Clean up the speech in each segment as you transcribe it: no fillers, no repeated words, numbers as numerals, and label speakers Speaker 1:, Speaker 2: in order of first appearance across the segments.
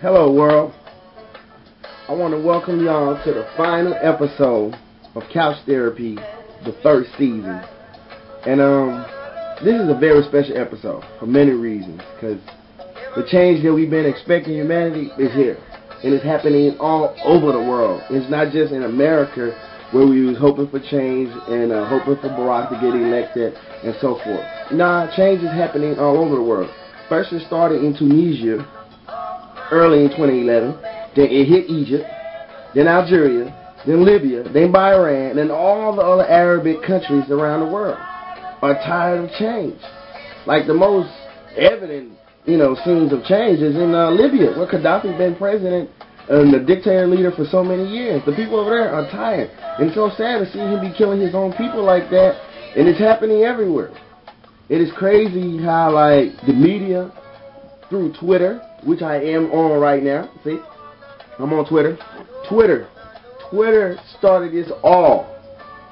Speaker 1: Hello world. I want to welcome y'all to the final episode of Couch Therapy, the first season. And this is a very special episode for many reasons, because the change that we've been expecting humanity is here. And it's happening all over the world. It's not just in America where we was hoping for change and hoping for Barack to get elected and so forth. Nah, change is happening all over the world. First it started in Tunisia early in 2011. Then it hit Egypt, then Algeria, then Libya, then Bahrain, then all the other Arabic countries around the world are tired of change. Like the most evident, scenes of change is in Libya, where Gaddafi been president and the dictator leader for so many years. The people over there are tired. And it's so sad to see him be killing his own people like that, and it's happening everywhere. It is crazy how, like, the media, through Twitter, which I am on right now, see? I'm on Twitter. Twitter started this all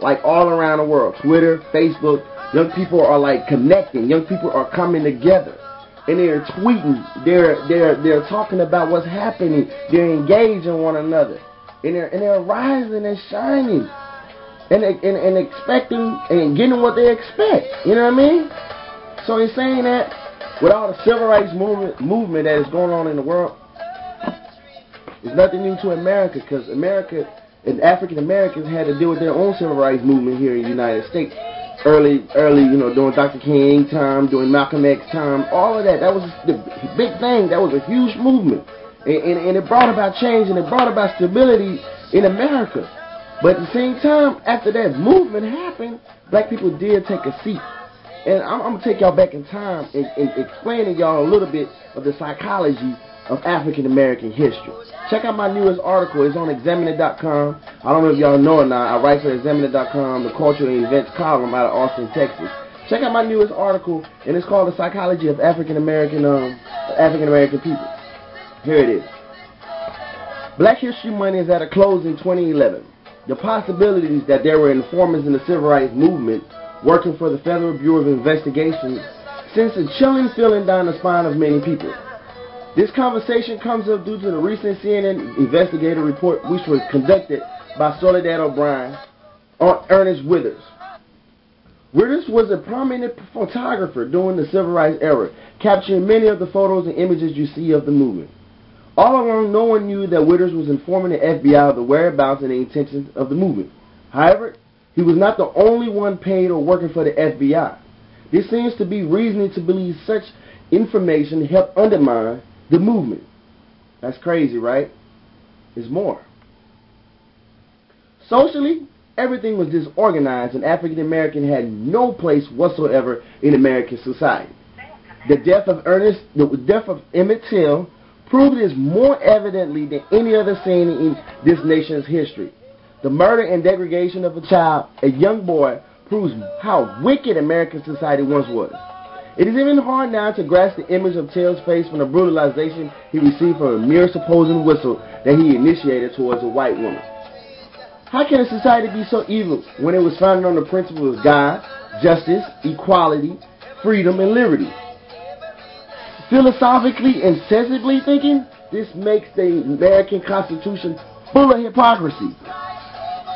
Speaker 1: around the world. Twitter, Facebook, young people are like connecting. Young people are coming together, and they're tweeting. They're talking about what's happening. They're engaging one another, and they're rising and shining, and expecting and getting what they expect. You know what I mean? So he's saying that with all the civil rights movement that is going on in the world, it's nothing new to America, because America and African Americans had to deal with their own civil rights movement here in the United States. Early, during Dr. King time, during Malcolm X time, all of that. That was the big thing. That was a huge movement. And it brought about change, and it brought about stability in America. But at the same time, after that movement happened, black people did take a seat. And I'm going to take y'all back in time and explain to y'all a little bit of the psychology of African American history. Check out my newest article. It's on Examiner.com. I don't know if y'all know or not. I write for Examiner.com, the cultural and events column out of Austin, Texas. Check out my newest article, and it's called The Psychology of African American people. Here it is. Black History Month is at a close in 2011. The possibilities that there were informants in the civil rights movement working for the Federal Bureau of Investigation sends a chilling feeling down the spine of many people. This conversation comes up due to the recent CNN investigative report, which was conducted by Soledad O'Brien on Ernest Withers. Withers was a prominent photographer during the civil rights era, capturing many of the photos and images you see of the movement. All along, no one knew that Withers was informing the FBI of the whereabouts and the intentions of the movement. However, he was not the only one paid or working for the FBI. There seems to be reasoning to believe such information helped undermine the movement. That's crazy, right? There's more. Socially, everything was disorganized, and African Americans had no place whatsoever in American society. The death of Emmett Till proved this more evidently than any other scene in this nation's history. The murder and degradation of a child, a young boy, proves how wicked American society once was. It is even hard now to grasp the image of Till's face from the brutalization he received from a mere supposed whistle that he initiated towards a white woman. How can a society be so evil when it was founded on the principles of God, justice, equality, freedom, and liberty? Philosophically and sensibly thinking, this makes the American Constitution full of hypocrisy.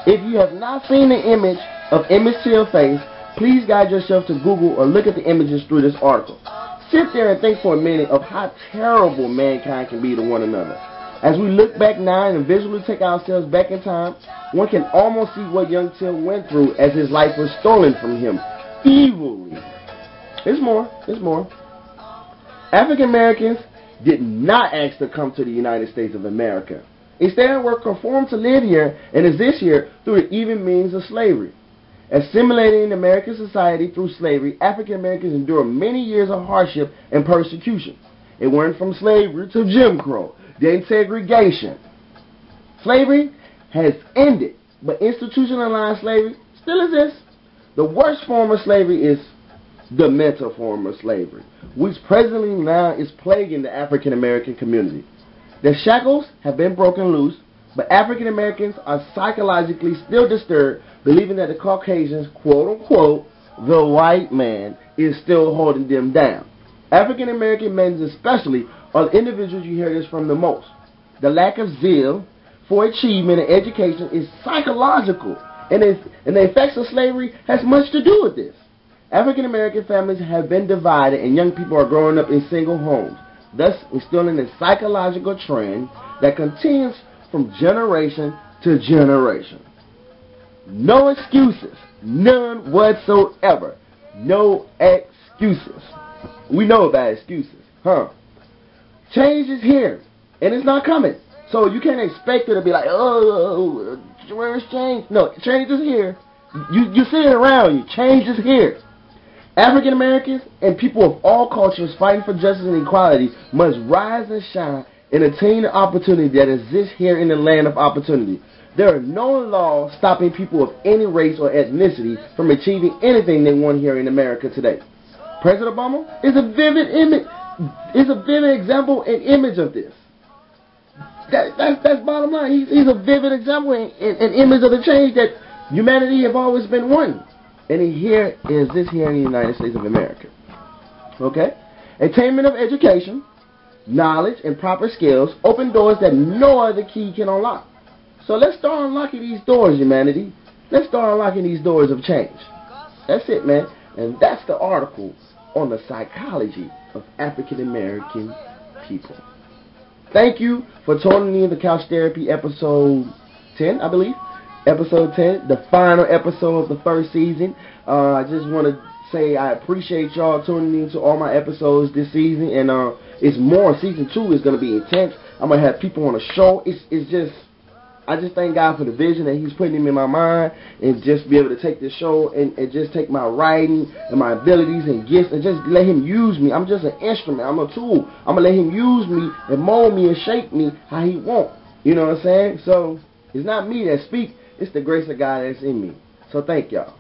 Speaker 1: If you have not seen the image of Emmett Till's face, please guide yourself to Google or look at the images through this article. Sit there and think for a minute of how terrible mankind can be to one another. As we look back now and visually take ourselves back in time, one can almost see what young Till went through as his life was stolen from him evilly. There's more. African Americans did not ask to come to the United States of America. Instead, were conformed to live here and exist here through the even means of slavery. Assimilating in American society through slavery, African Americans endured many years of hardship and persecution. It went from slavery to Jim Crow, then segregation. Slavery has ended, but institutionalized slavery still exists. The worst form of slavery is the mental form of slavery, which presently now is plaguing the African American community. The shackles have been broken loose, but African Americans are psychologically still disturbed, believing that the Caucasians, quote unquote, the white man, is still holding them down. African American men especially are the individuals you hear this from the most. The lack of zeal for achievement and education is psychological, and the effects of slavery has much to do with this. African American families have been divided, and young people are growing up in single homes, thus instilling a psychological trend that continues from generation to generation. No excuses, none whatsoever. No excuses. We know about excuses, huh? Change is here, and it's not coming. So you can't expect it to be like, oh, where's change? No, change is here. You see it around you. Change is here. African Americans and people of all cultures fighting for justice and equality must rise and shine and attain the opportunity that exists here in the land of opportunity. There are no laws stopping people of any race or ethnicity from achieving anything they want here in America today. President Obama is a vivid example and image of this. That's bottom line. He's a vivid example and image of the change that humanity have always been wanting. And here is this here in the United States of America. Okay? Attainment of education, knowledge, and proper skills open doors that no other key can unlock. So let's start unlocking these doors, humanity. Let's start unlocking these doors of change. That's it, man. And that's the article on the psychology of African American people. Thank you for tuning in to Couch Therapy episode 10, I believe. Episode 10, the final episode of the first season. I just want to say I appreciate y'all tuning in to all my episodes this season. And it's more. Season 2 is going to be intense. I'm going to have people on the show. I just thank God for the vision that He's putting in my mind, and just be able to take this show and just take my writing and my abilities and gifts and just let Him use me. I'm just an instrument. I'm a tool. I'm going to let Him use me and mold me and shape me how He wants. You know what I'm saying? So it's not me that speaks. It's the grace of God that's in me. So thank y'all.